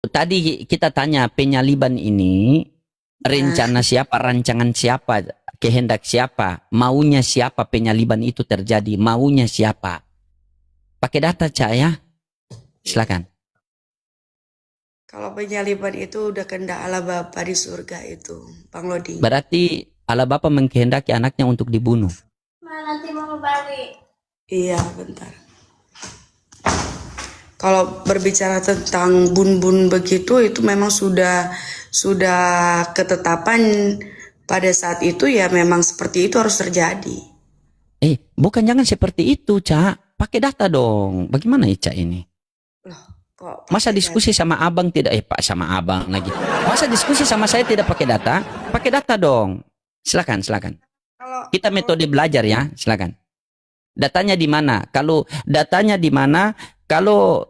tadi kita tanya penyaliban ini rencana siapa, rancangan siapa, kehendak siapa, maunya siapa penyaliban itu terjadi, maunya siapa. Pakai data, Cak, ya. Silakan. Kalau penyaliban itu udah kehendak Allah Bapa di surga itu, Bang Lodi. Berarti Allah Bapa mengkehendaki anaknya untuk dibunuh. Nanti mau balik. Iya, bentar. Kalau berbicara tentang bun-bun begitu, itu memang sudah ketetapan pada saat itu, ya memang seperti itu harus terjadi. Bukan, jangan seperti itu, Cak. Pakai data dong. Bagaimana Ica ini? Loh, kok Masa pakai diskusi sama abang tidak, Pak, sama abang lagi. Masa diskusi sama saya tidak pakai data? Pakai data dong. Silakan. Kita metode belajar ya, silakan. Datanya di mana? Kalau datanya di mana? Kalau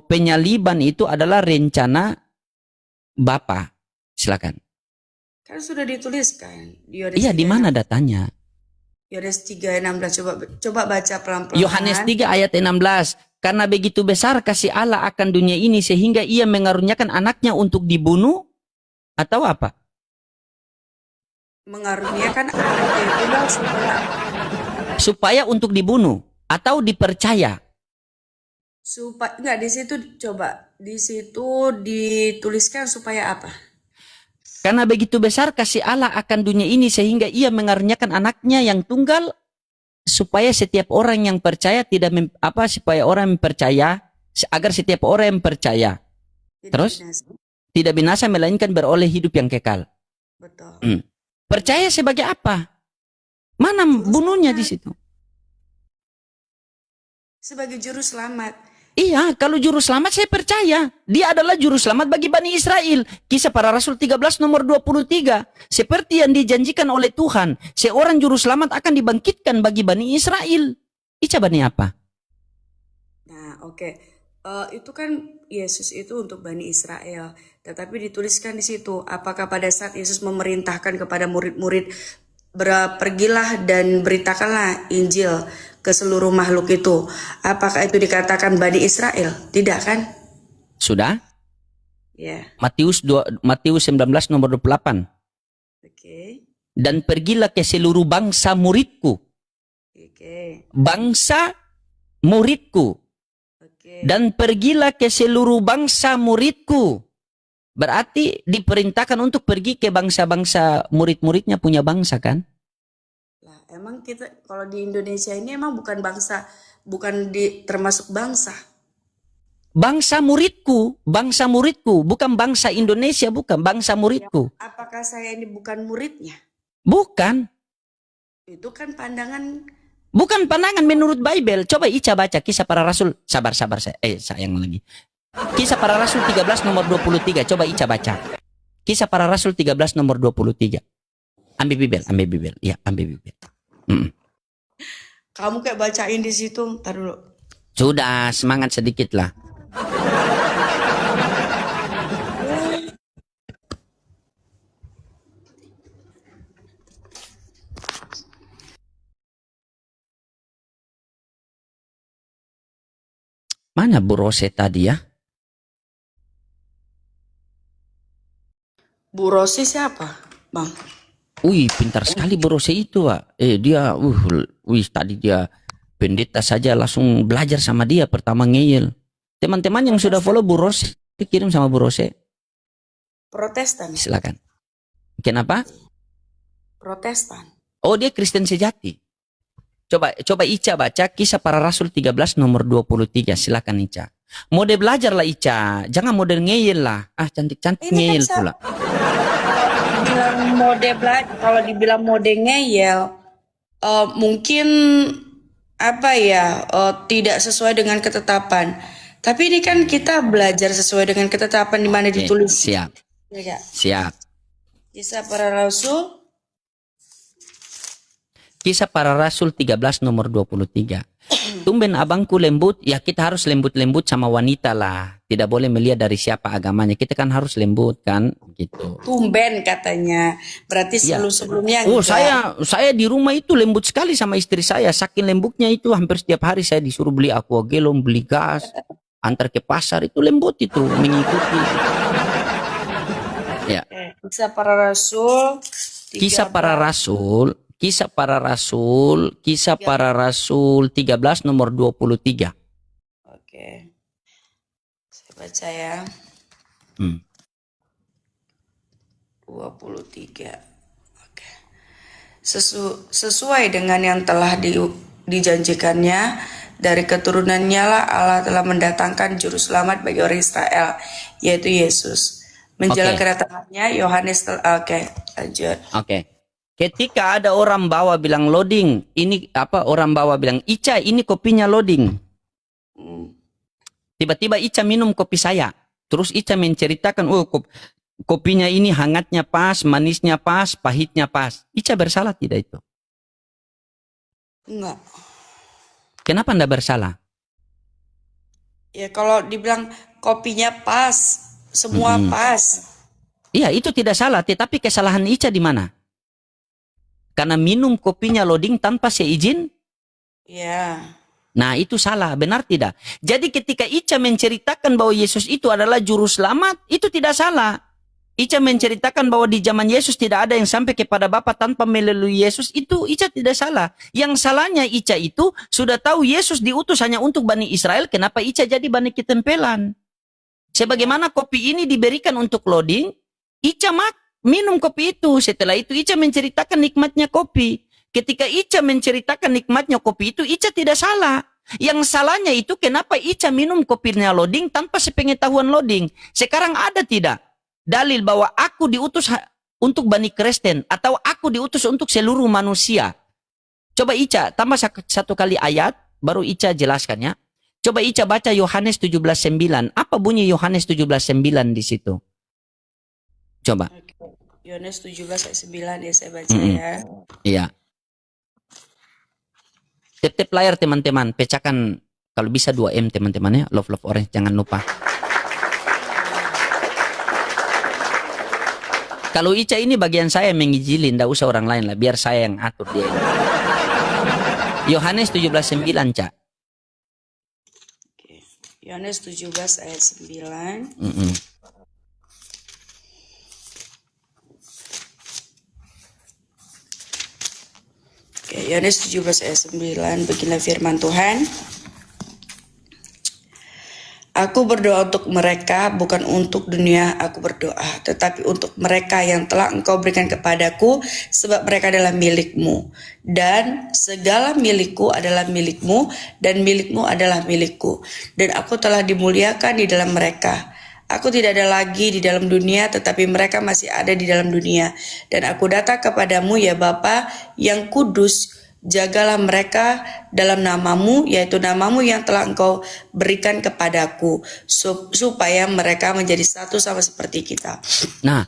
penyaliban itu adalah rencana Bapa. Silakan. Kan sudah dituliskan. Iya, di mana datanya? Yohanes 3:16, coba baca pelan-pelan. Yohanes 3 ayat 16. Karena begitu besar kasih Allah akan dunia ini sehingga ia mengaruniakan anaknya untuk dibunuh, atau apa? Mengaruniakan anaknya tunggal supaya untuk dibunuh atau dipercaya. Supaya enggak, di situ dituliskan supaya apa? Karena begitu besar kasih Allah akan dunia ini sehingga ia mengaruniakan anaknya yang tunggal supaya setiap orang yang percaya supaya orang yang percaya, agar setiap orang yang percaya terus tidak binasa melainkan beroleh hidup yang kekal. Betul. Percaya sebagai apa? Mana bunuhnya di situ? Sebagai juru selamat. Iya, kalau juru selamat saya percaya. Dia adalah juru selamat bagi Bani Israel. Kisah Para Rasul 13 nomor 23. Seperti yang dijanjikan oleh Tuhan, seorang juru selamat akan dibangkitkan bagi Bani Israel. Ica Bani apa? Nah, oke. Itu kan Yesus itu untuk Bani Israel. Tetapi dituliskan di situ, apakah pada saat Yesus memerintahkan kepada murid-murid, pergilah dan beritakanlah Injil ke seluruh makhluk itu, apakah itu dikatakan Bani Israel? Tidak kan? Sudah? Ya. Matius 19 nomor 28. Oke. Dan pergilah ke seluruh bangsa muridku. Oke. Bangsa muridku. Oke. Dan pergilah ke seluruh bangsa muridku. Berarti diperintahkan untuk pergi ke bangsa-bangsa, murid-muridnya punya bangsa kan? Emang kita kalau di Indonesia ini emang bukan bangsa, termasuk bangsa. Bangsa muridku, bukan bangsa Indonesia, bukan bangsa muridku. Ya, apakah saya ini bukan muridnya? Bukan. Itu kan pandangan. Bukan pandangan menurut Bible. Coba Ica baca Kisah Para Rasul. Sabar sayang lagi. Kisah Para Rasul 13 nomor 23. Coba Ica baca. Kisah Para Rasul 13 nomor 23. Ambil Bible. Ya, ambil Bible. Kamu kayak bacain di situ, ntar dulu. Sudah, semangat sedikit lah. Mana Bu Rose tadi ya? Bu Rose siapa, Bang? Wih, pintar sekali Bu Rose itu, Pak. Tadi dia pendeta saja langsung belajar sama dia, pertama ngeyel. Teman-teman yang sudah follow Bu Rose, kirim sama Bu Rose. Protestan. Silakan. Kenapa? Protestan. Oh, dia Kristen sejati. Coba Ica baca Kisah Para Rasul 13 nomor 23. Silakan Ica. Mode belajar lah Ica, jangan mode ngeyel lah. Cantik-cantik ngeyel pula. Kalau dibilang mode ngeyel, mungkin tidak sesuai dengan ketetapan. Tapi ini kan kita belajar sesuai dengan ketetapan di mana ditulis. Siap. Ya. Siap. Kisah Para Rasul. Kisah Para Rasul 13 nomor 23. Tumben abangku lembut, ya kita harus lembut-lembut sama wanita lah. Tidak boleh melihat dari siapa agamanya. Kita kan harus lembut kan, gitu. Tumben katanya. Berarti sebelum-sebelumnya. Oh, saya di rumah itu lembut sekali sama istri saya. Saking lembutnya itu hampir setiap hari saya disuruh beli aquagelon, beli gas. antar ke pasar itu lembut itu mengikuti. Ya. Kisah para Rasul Kisah para Rasul, Kisah para Rasul 13 nomor 23. Oke. Saya baca ya. 23. Oke. Sesuai dengan yang telah dijanjikannya, dari keturunannya lah Allah telah mendatangkan juru selamat bagi orang Israel, yaitu Yesus. Menjelang kedatangannya Yohanes lanjut. Ketika ada orang bawa bilang loading, ini apa, orang bawa bilang, Ica ini kopinya loading. Tiba-tiba Ica minum kopi saya. Terus Ica menceritakan, oh kopinya ini hangatnya pas, manisnya pas, pahitnya pas. Ica bersalah tidak itu? Enggak. Kenapa Anda bersalah? Ya kalau dibilang kopinya pas, semua pas. Iya, itu tidak salah, tetapi kesalahan Ica di mana? Karena minum kopinya loading tanpa seizin? Ya. Nah, itu salah, benar tidak? Jadi ketika Ica menceritakan bahwa Yesus itu adalah juru selamat, itu tidak salah. Ica menceritakan bahwa di zaman Yesus tidak ada yang sampai kepada Bapa tanpa melalui Yesus, itu Ica tidak salah. Yang salahnya Ica itu sudah tahu Yesus diutus hanya untuk Bani Israel, kenapa Ica jadi Bani Ketempelan? Sebagaimana kopi ini diberikan untuk loading, Ica minum kopi itu. Setelah itu Ica menceritakan nikmatnya kopi. Ketika Ica menceritakan nikmatnya kopi itu, Ica tidak salah. Yang salahnya itu kenapa Ica minum kopinya loading tanpa sepengetahuan loading. Sekarang ada tidak dalil bahwa aku diutus untuk Bani Kristen atau aku diutus untuk seluruh manusia? Coba Ica tambah satu kali ayat, baru Ica jelaskan ya. Coba Ica baca Yohanes 17:9. Apa bunyi Yohanes 17:9 di situ? Coba. Yohanes 17 ayat 9 ya, saya baca ya. Iya. Tip-tip layar teman-teman, pecahkan kalau bisa 2M teman-teman ya. Love orange jangan lupa. Kalau Ica ini bagian saya mengijilin, enggak usah orang lain lah, biar saya yang atur dia. Yohanes 17:9, Cak. Yohanes 17 ayat 9. Yohanes 17 ayat 9, beginilah firman Tuhan. Aku berdoa untuk mereka, bukan untuk dunia aku berdoa, tetapi untuk mereka yang telah Engkau berikan kepadaku, sebab mereka adalah milikmu. Dan segala milikku adalah milikmu, dan milikmu adalah milikku. Dan aku telah dimuliakan di dalam mereka. Aku tidak ada lagi di dalam dunia, tetapi mereka masih ada di dalam dunia. Dan aku datang kepadamu, ya Bapa yang kudus, jagalah mereka dalam namamu, yaitu namamu yang telah Engkau berikan kepadaku, supaya mereka menjadi satu sama seperti kita. Nah,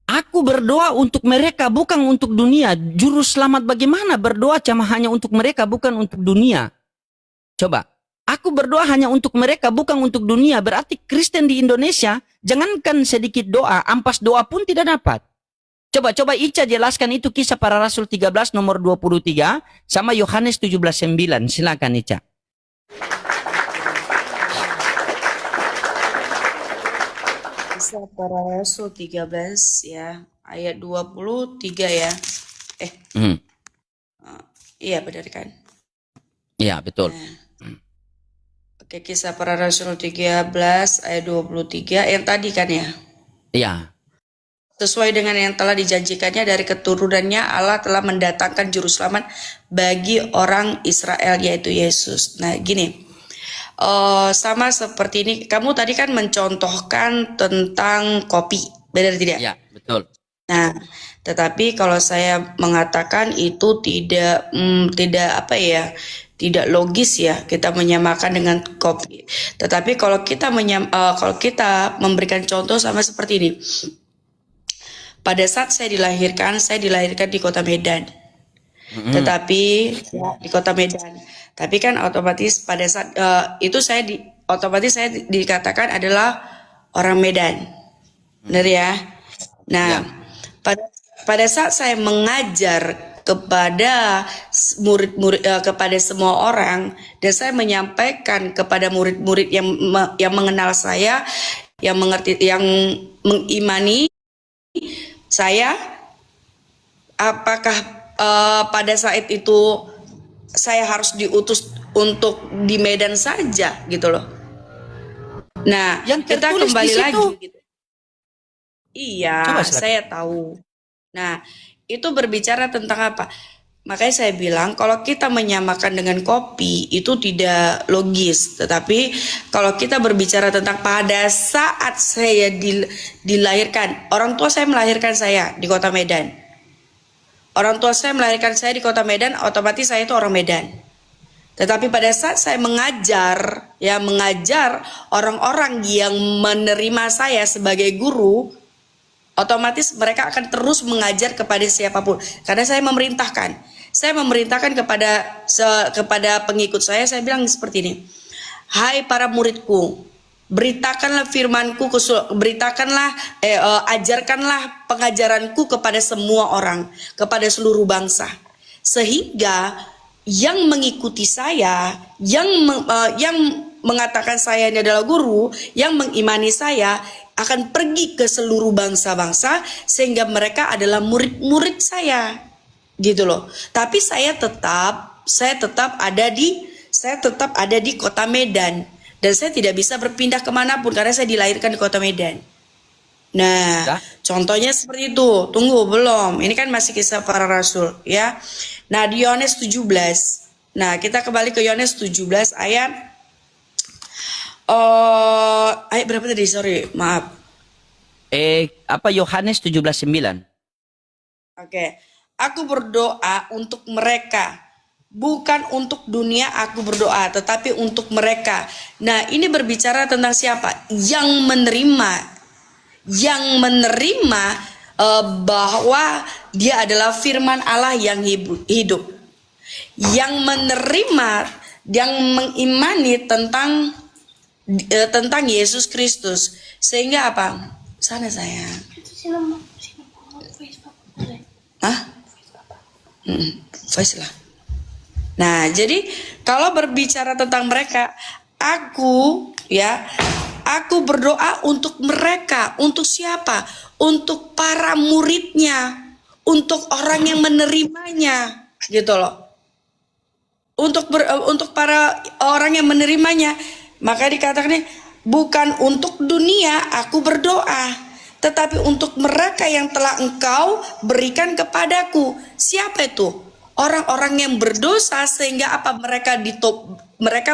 aku berdoa untuk mereka, bukan untuk dunia. Juru selamat bagaimana berdoa hanya untuk mereka, bukan untuk dunia? Coba. Aku berdoa hanya untuk mereka, bukan untuk dunia. Berarti Kristen di Indonesia, jangankan sedikit doa, ampas doa pun tidak dapat. Coba Ica jelaskan itu Kisah para Rasul 13 nomor 23 sama Yohanes 17:9. Silakan Ica. Kisah para Rasul 13 ya, ayat 23 ya. Iya benar kan? Iya betul. Oke, Kisah para Rasul 13 ayat 23 yang tadi kan ya? Iya. Sesuai dengan yang telah dijanjikannya, dari keturunannya Allah telah mendatangkan juru selamat bagi orang Israel, yaitu Yesus. Nah gini, sama seperti ini, kamu tadi kan mencontohkan tentang kopi, benar tidak? Iya, betul. Nah, tetapi kalau saya mengatakan itu tidak tidak logis ya kita menyamakan dengan kopi. Tetapi kalau kita memberikan contoh sama seperti ini. Pada saat saya dilahirkan di kota Medan. Tetapi ya, di kota Medan. Tapi kan otomatis pada saat itu saya dikatakan adalah orang Medan. Benar ya? Nah, pada saat saya mengajar kepada murid-murid, kepada semua orang, dan saya menyampaikan kepada murid-murid yang mengenal saya, yang mengerti, yang mengimani saya, apakah pada saat itu saya harus diutus untuk di Medan saja gitu loh. Nah, Yang kita tertulis kembali di situ. lagi gitu. Iya, Coba silakan. saya tahu. Nah, itu berbicara tentang apa? Makanya saya bilang kalau kita menyamakan dengan kopi itu tidak logis. Tetapi kalau kita berbicara tentang pada saat saya dilahirkan, orang tua saya melahirkan saya di kota Medan. Orang tua saya melahirkan saya di kota Medan, otomatis saya itu orang Medan. Tetapi pada saat saya mengajar orang-orang yang menerima saya sebagai guru, otomatis mereka akan terus mengajar kepada siapapun. Karena saya memerintahkan. Saya memerintahkan kepada pengikut saya bilang seperti ini. Hai para muridku, beritakanlah firmanku, ajarkanlah pengajaranku kepada semua orang, kepada seluruh bangsa. Sehingga yang mengikuti saya, yang mengatakan saya ini adalah guru, yang mengimani saya akan pergi ke seluruh bangsa-bangsa sehingga mereka adalah murid-murid saya, gitu loh. Tapi saya tetap ada di kota Medan dan saya tidak bisa berpindah kemanapun karena saya dilahirkan di kota Medan. Nah, contohnya seperti itu. Tunggu, belum. Ini kan masih kisah para rasul, ya. Nah, di Yohanes 17. Nah, kita kembali ke Yohanes 17 ayat ayat berapa tadi? Sorry, maaf. Yohanes 17:9. Oke. Aku berdoa untuk mereka. Bukan untuk dunia aku berdoa, tetapi untuk mereka. Nah, ini berbicara tentang siapa? Yang menerima bahwa dia adalah firman Allah yang hidup. Yang menerima, yang mengimani tentang Yesus Kristus. Sehingga apa? Sana sayang. Hah? Voice lah. Nah, jadi kalau berbicara tentang mereka, aku berdoa untuk mereka. Untuk siapa? Untuk para muridnya, untuk orang yang menerimanya, gitu loh. Untuk para orang yang menerimanya. Maka dikatakan bukan untuk dunia aku berdoa, tetapi untuk mereka yang telah engkau berikan kepadaku. Siapa itu? Orang-orang yang berdosa sehingga apa? Mereka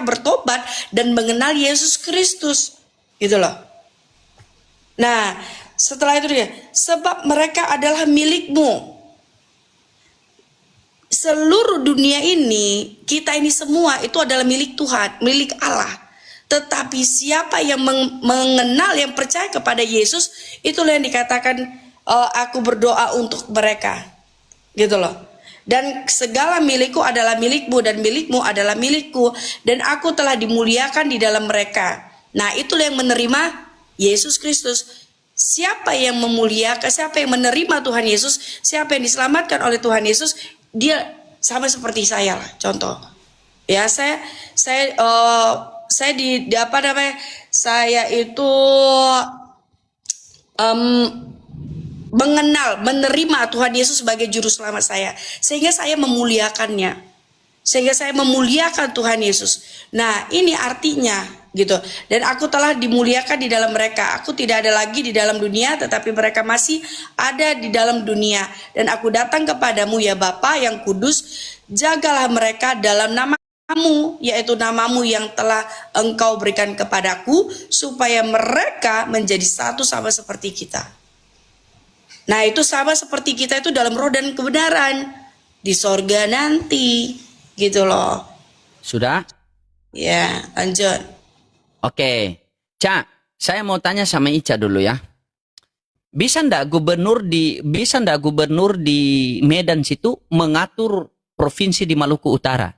bertobat dan mengenal Yesus Kristus, gitu loh. Nah, setelah itu dia, sebab mereka adalah milikmu. Seluruh dunia ini, kita ini semua itu adalah milik Tuhan, milik Allah. Tetapi siapa yang mengenal, yang percaya kepada Yesus, itulah yang dikatakan aku berdoa untuk mereka, gitu loh. Dan segala milikku adalah milikmu dan milikmu adalah milikku, dan aku telah dimuliakan di dalam mereka. Nah, itulah yang menerima Yesus Kristus. Siapa yang memuliakan, siapa yang menerima Tuhan Yesus, siapa yang diselamatkan oleh Tuhan Yesus, dia sama seperti saya lah. Contoh, ya saya itu menerima Tuhan Yesus sebagai juru selamat saya, sehingga saya memuliakannya, sehingga saya memuliakan Tuhan Yesus. Nah, ini artinya gitu. Dan aku telah dimuliakan di dalam mereka. Aku tidak ada lagi di dalam dunia, tetapi mereka masih ada di dalam dunia. Dan aku datang kepadamu ya Bapa yang kudus, jagalah mereka dalam namamu, yaitu namamu yang telah engkau berikan kepadaku, supaya mereka menjadi satu sama seperti kita. Nah, itu sama seperti kita itu dalam roh dan kebenaran di sorga nanti, gitu loh. Sudah? Ya, lanjut. Oke. Cak, saya mau tanya sama Ica dulu ya. Bisa ndak gubernur di Medan situ mengatur provinsi di Maluku Utara?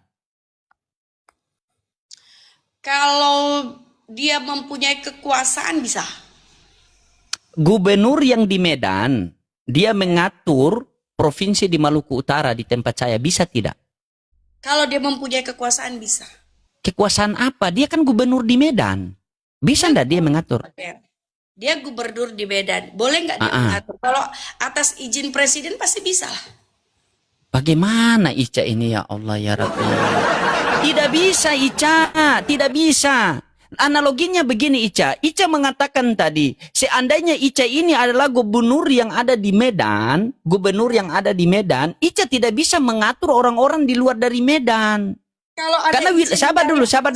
Kalau dia mempunyai kekuasaan bisa. Gubernur yang di Medan, dia mengatur provinsi di Maluku Utara di tempat saya, bisa tidak? Kalau dia mempunyai kekuasaan bisa. Kekuasaan apa? Dia kan gubernur di Medan. Bisa enggak dia mengatur? Oke. Dia gubernur di Medan. Boleh nggak dia mengatur? Kalau atas izin presiden pasti bisa lah. Bagaimana Ica ini ya Allah ya Rabbi? Tidak bisa Ica, tidak bisa. Analoginya begini Ica. Ica mengatakan tadi, seandainya Ica ini adalah gubernur yang ada di Medan, Ica tidak bisa mengatur orang-orang di luar dari Medan. Kalau ada Karena sabar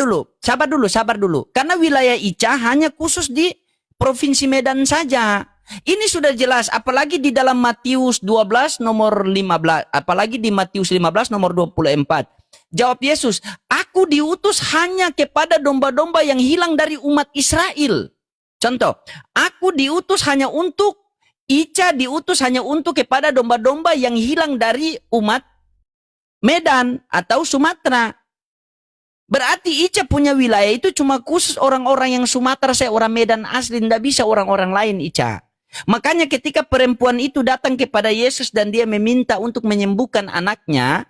dulu. Karena wilayah Ica hanya khusus di Provinsi Medan saja. Ini sudah jelas, apalagi di dalam Matius 12 nomor 15, apalagi di Matius 15 nomor 24. Jawab Yesus, aku diutus hanya kepada domba-domba yang hilang dari umat Israel. Contoh, aku diutus hanya untuk, Ica diutus hanya untuk kepada domba-domba yang hilang dari umat Medan atau Sumatera. Berarti Ica punya wilayah itu cuma khusus orang-orang yang Sumatera, saya orang Medan asli, tidak bisa orang-orang lain Ica. Makanya ketika perempuan itu datang kepada Yesus dan dia meminta untuk menyembuhkan anaknya,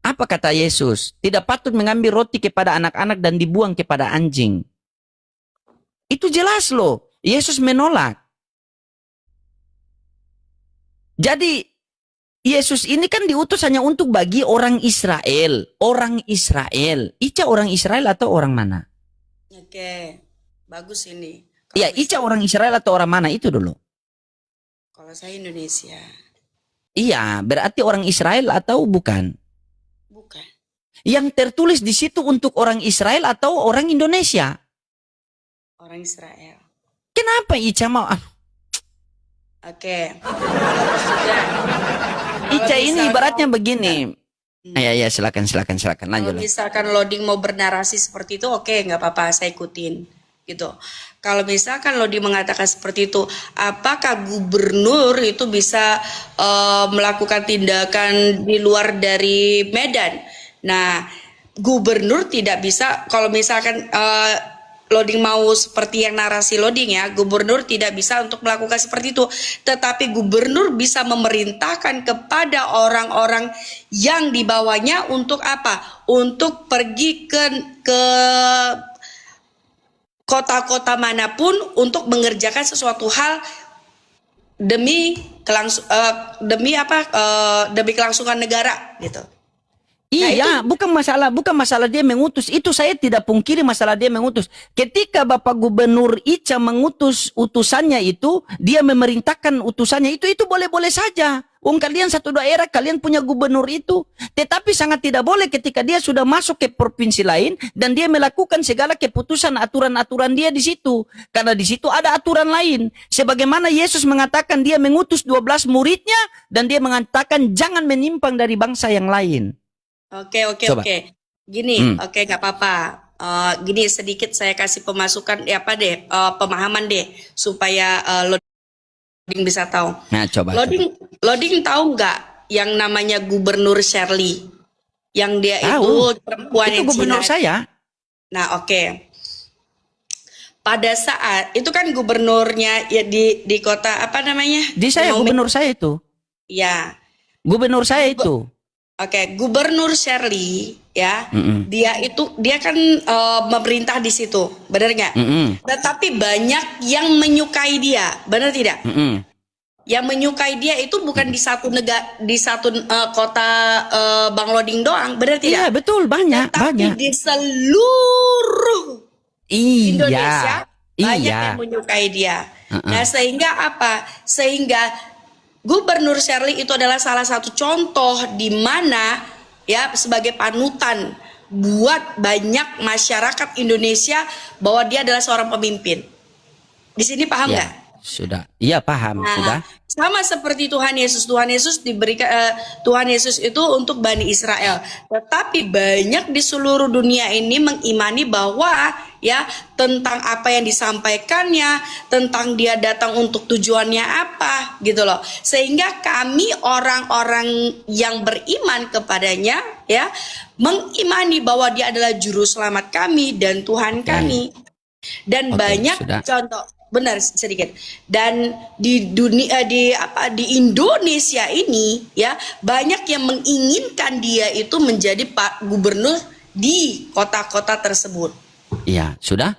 apa kata Yesus? Tidak patut mengambil roti kepada anak-anak dan dibuang kepada anjing. Itu jelas loh, Yesus menolak. Jadi Yesus ini kan diutus hanya untuk bagi orang Israel. Orang Israel. Ica orang Israel atau orang mana? Oke, bagus ini. Ya, Ica orang Israel atau orang mana itu dulu? Kalau saya Indonesia. Iya, berarti orang Israel atau bukan? Bukan. Yang tertulis di situ untuk orang Israel atau orang Indonesia? Orang Israel. Kenapa Ica mau? Oke. Sudah. Ica ini ibaratnya begini. Ya, silakan lanjut. Kalau misalkan loading mau bernarasi seperti itu, oke, nggak apa-apa, saya ikutin gitu. Kalau misalkan loading mengatakan seperti itu, apakah gubernur itu bisa melakukan tindakan di luar dari Medan? Nah, gubernur tidak bisa. Kalau misalkan loading mau seperti yang narasi loading ya, gubernur tidak bisa untuk melakukan seperti itu. Tetapi gubernur bisa memerintahkan kepada orang-orang yang di bawahnya untuk apa? Untuk pergi ke kota-kota manapun untuk mengerjakan sesuatu hal demi kelangsungan negara gitu. Iya, bukan masalah dia mengutus. Itu saya tidak pungkiri masalah dia mengutus. Ketika Bapak Gubernur Ica mengutus utusannya itu, dia memerintahkan utusannya itu boleh-boleh saja. Kalian satu daerah, kalian punya gubernur itu. Tetapi sangat tidak boleh ketika dia sudah masuk ke provinsi lain dan dia melakukan segala keputusan aturan-aturan dia di situ. Karena di situ ada aturan lain. Sebagaimana Yesus mengatakan dia mengutus 12 muridnya dan dia mengatakan jangan menyimpang dari bangsa yang lain. Oke. Gini, nggak apa-apa. Gini sedikit saya kasih pemasukan pemahaman deh supaya loading bisa tahu. Nah, coba. Loading tahu nggak yang namanya Gubernur Shirley? Yang dia tahu. Itu perempuan itu gubernur Cina. Saya. Nah, oke. Pada saat itu kan gubernurnya ya di kota apa namanya? Di saya gubernur saya itu. Ya. Gubernur saya itu. Oke, Gubernur Shirley ya, dia kan memerintah di situ, benar nggak? Tetapi banyak yang menyukai dia, benar tidak? Yang menyukai dia itu bukan di satu kota Bang Loding doang, benar tidak? Iya betul, banyak. Tapi di seluruh Indonesia banyak yang menyukai dia. Nah sehingga apa? Sehingga Gubernur Shirley itu adalah salah satu contoh di mana ya sebagai panutan buat banyak masyarakat Indonesia bahwa dia adalah seorang pemimpin. Di sini paham nggak? Sudah. Iya paham. Sudah. Sama seperti Tuhan Yesus diberikan Tuhan Yesus itu untuk Bani Israel. Tetapi banyak di seluruh dunia ini mengimani bahwa ya tentang apa yang disampaikannya, tentang dia datang untuk tujuannya apa gitu loh. Sehingga kami orang-orang yang beriman kepadanya ya mengimani bahwa dia adalah juru selamat kami dan Tuhan kami. Dan banyak benar sedikit. Dan di dunia di Indonesia ini ya banyak yang menginginkan dia itu menjadi Pak Gubernur di kota-kota tersebut. Iya, sudah?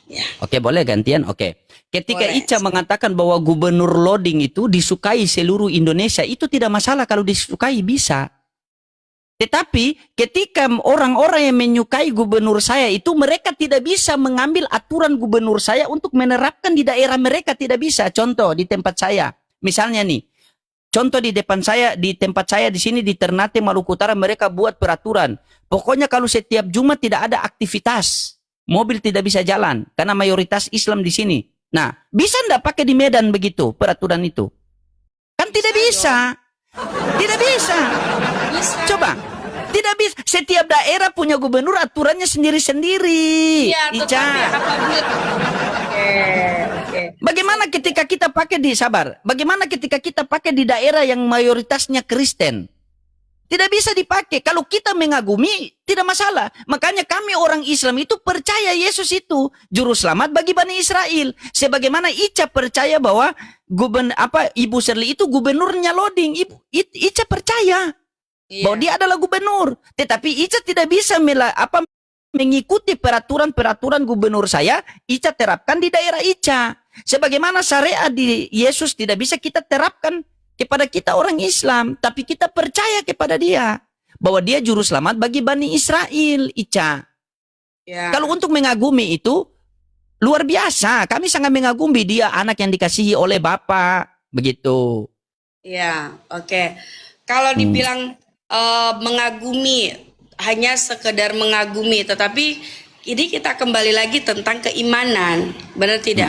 Ya. Oke, boleh gantian? Oke. Ketika Boleh. Ica mengatakan bahwa Gubernur Loding itu disukai seluruh Indonesia, itu tidak masalah kalau disukai, bisa. Tetapi ketika orang-orang yang menyukai gubernur saya itu, mereka tidak bisa mengambil aturan gubernur saya untuk menerapkan di daerah mereka, tidak bisa. Contoh di tempat saya, misalnya nih, contoh di tempat saya di sini di Ternate Maluku Utara, mereka buat peraturan. Pokoknya kalau setiap Jumat tidak ada aktivitas, mobil tidak bisa jalan karena mayoritas Islam di sini. Nah, bisa enggak pakai di Medan begitu peraturan itu? Kan tidak bisa. Tidak bisa. Coba, tidak bisa. Setiap daerah punya gubernur aturannya sendiri-sendiri. Iya, Ica. tetapi apabila Oke. Bagaimana ketika kita pakai Bagaimana ketika kita pakai di daerah yang mayoritasnya Kristen? Tidak bisa dipakai. Kalau kita mengagumi, tidak masalah. Makanya kami orang Islam itu percaya Yesus itu juru selamat bagi Bani Israel. Sebagaimana Ica percaya bahwa Ibu Shirley itu gubernurnya Loding. Ica percaya bahwa dia adalah gubernur. Tetapi Ica tidak bisa mengikuti peraturan-peraturan gubernur saya. Ica terapkan di daerah Ica. Sebagaimana syariat di Yesus tidak bisa kita terapkan kepada kita orang Islam, tapi kita percaya kepada dia bahwa dia juru selamat bagi Bani Israel, Ica. Ya. Kalau untuk mengagumi itu luar biasa. Kami sangat mengagumi dia, anak yang dikasihi oleh Bapa, begitu. Ya, oke. Kalau dibilang mengagumi, hanya sekedar mengagumi, tetapi ini kita kembali lagi tentang keimanan, benar tidak?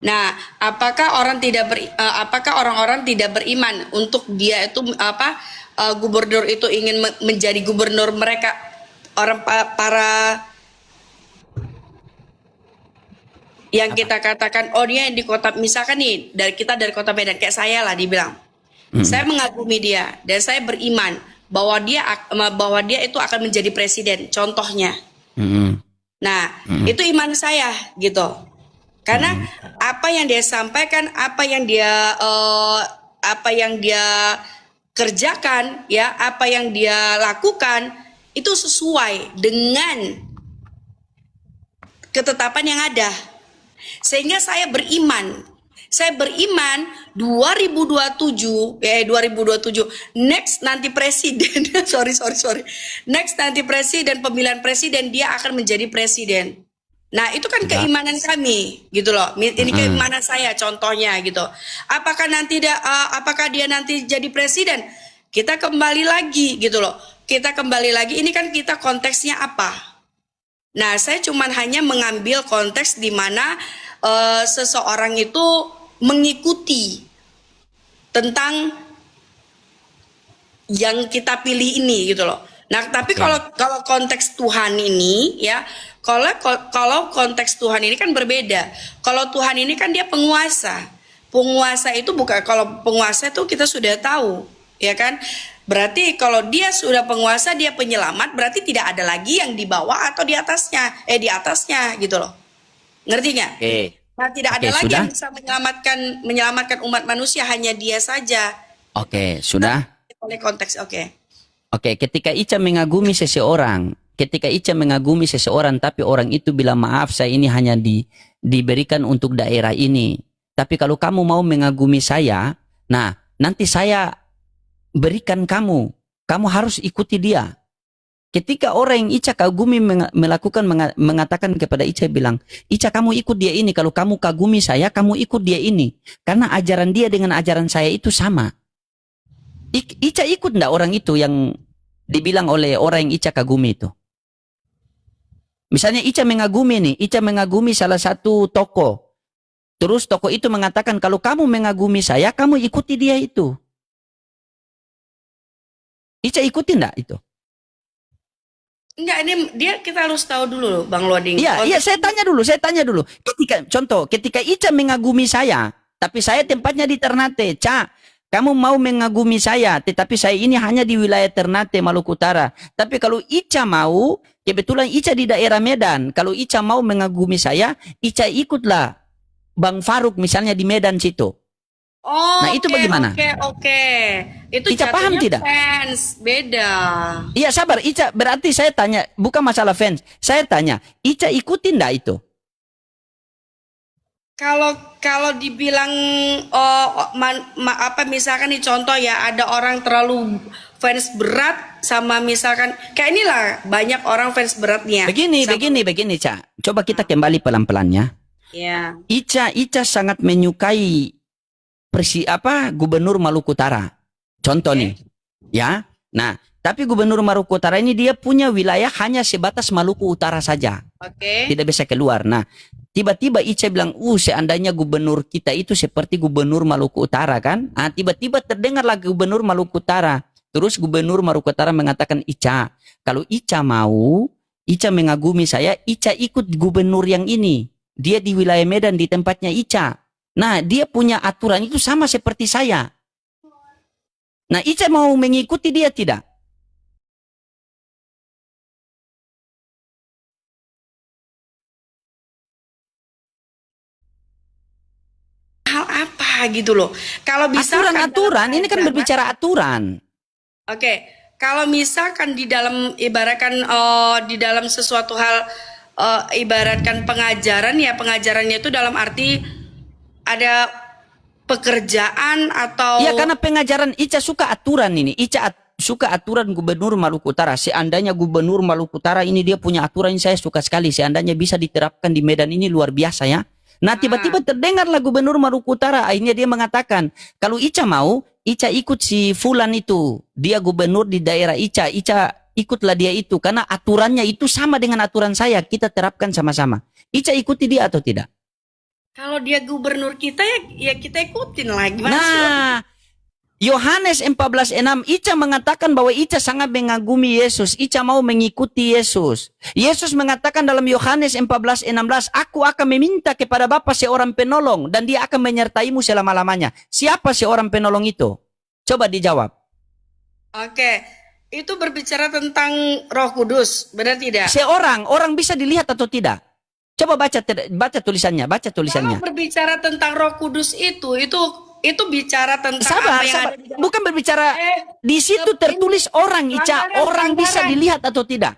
Nah, apakah orang-orang tidak beriman untuk dia itu gubernur itu ingin menjadi gubernur mereka, para yang kita katakan, oh dia di kota, misalkan nih dari kota Medan, kayak saya lah dibilang, saya mengagumi dia dan saya beriman bahwa dia itu akan menjadi presiden, contohnya. Nah, itu iman saya gitu. Karena apa yang dia sampaikan, apa yang dia kerjakan, ya, apa yang dia lakukan itu sesuai dengan ketetapan yang ada. Sehingga saya beriman. Saya beriman 2027 next nanti presiden next nanti presiden, pemilihan presiden, dia akan menjadi presiden. Nah, itu kan keimanan kami gitu loh. Ini keimanan saya contohnya gitu. Apakah dia nanti jadi presiden? Kita kembali lagi gitu loh. Kita kembali lagi, ini kan kita konteksnya apa? Nah, saya cuman hanya mengambil konteks di mana seseorang itu mengikuti tentang yang kita pilih ini gitu loh. Nah, tapi kalau konteks Tuhan ini ya, kalau konteks Tuhan ini kan berbeda. Kalau Tuhan ini kan dia penguasa. Penguasa itu bukan, kalau penguasa itu kita sudah tahu, ya kan? Berarti kalau dia sudah penguasa, dia penyelamat, berarti tidak ada lagi yang di bawah atau di atasnya gitu loh. Ngerti nggak? Nah, tidak ada lagi yang bisa menyelamatkan umat manusia, hanya dia saja. Sudah. Oleh konteks, ketika Ica mengagumi seseorang, tapi orang itu bilang, maaf, saya ini hanya diberikan untuk daerah ini. Tapi kalau kamu mau mengagumi saya, nah nanti saya berikan kamu harus ikuti dia. Ketika orang yang Ica kagumi mengatakan kepada Ica, bilang, Ica kamu ikut dia ini, kalau kamu kagumi saya, kamu ikut dia ini. Karena ajaran dia dengan ajaran saya itu sama. Ica ikut enggak orang itu yang dibilang oleh orang yang Ica kagumi itu? Misalnya Ica mengagumi salah satu toko. Terus toko itu mengatakan, kalau kamu mengagumi saya, kamu ikuti dia itu. Ica ikuti enggak itu? Enggak, ini kita harus tahu dulu Bang Loding. Iya, saya tanya dulu. Ketika Ica mengagumi saya, tapi saya tempatnya di Ternate, kamu mau mengagumi saya, tetapi saya ini hanya di wilayah Ternate, Maluku Utara. Tapi kalau Ica mau, kebetulan Ica di daerah Medan, kalau Ica mau mengagumi saya, Ica ikutlah Bang Faruk misalnya di Medan situ. Oh, Nah, itu bagaimana? Oke. Itu Ica paham jatuhnya tidak? fans, beda. Iya sabar, Ica, berarti saya tanya, bukan masalah fans. Saya tanya, Ica ikutin enggak itu? Kalau dibilang apa misalkan nih contoh ya, ada orang terlalu fans berat sama misalkan kayak inilah banyak orang fans beratnya. Begini, Ca. Coba kita kembali pelan-pelan ya. Ya. Ica sangat menyukai Gubernur Maluku Utara. Contoh nih, ya. Nah, tapi Gubernur Maluku Utara ini dia punya wilayah hanya sebatas Maluku Utara saja. Oke. Tidak bisa keluar. Nah, tiba-tiba Ica bilang, seandainya gubernur kita itu seperti Gubernur Maluku Utara kan? Ah, tiba-tiba terdengar lagi Gubernur Maluku Utara. Terus Gubernur Maluku Utara mengatakan, Ica, kalau Ica mau, Ica mengagumi saya, Ica ikut gubernur yang ini. Dia di wilayah Medan di tempatnya Ica. Nah, dia punya aturan itu sama seperti saya. Nah, Ica mau mengikuti dia tidak? Hal apa gitu loh. Kalau bisa aturan ini kan berbicara aturan. Oke, kalau misalkan di dalam ibaratkan di dalam sesuatu hal ibaratkan pengajaran ya, pengajarannya itu dalam arti ada pekerjaan atau ya karena pengajaran Ica suka aturan ini. Ica suka aturan Gubernur Maluku Utara. Seandainya Gubernur Maluku Utara ini dia punya aturan saya suka sekali. Seandainya bisa diterapkan di Medan ini luar biasa ya. Nah, tiba-tiba terdengarlah Gubernur Maluku Utara. Akhirnya dia mengatakan, kalau Ica mau, Ica ikut si Fulan itu. Dia gubernur di daerah Ica. Ica ikutlah dia itu. Karena aturannya itu sama dengan aturan saya. Kita terapkan sama-sama. Ica ikuti dia atau tidak? Kalau dia gubernur kita ya kita ikutin lah. Gimana sih? Nah, Yohanes 14:6, Ica mengatakan bahwa Ica sangat mengagumi Yesus. Ica mau mengikuti Yesus. Yesus mengatakan dalam Yohanes 14:16, aku akan meminta kepada Bapa seorang penolong dan dia akan menyertaimu selama-lamanya. Siapa seorang penolong itu? Coba dijawab. Oke, itu berbicara tentang Roh Kudus, benar tidak? Orang bisa dilihat atau tidak? Coba baca tulisannya. Kalau berbicara tentang Roh Kudus itu bicara tentang sabar. Bukan berbicara di situ tertulis orang, Ica. Orang bisa dilihat atau tidak?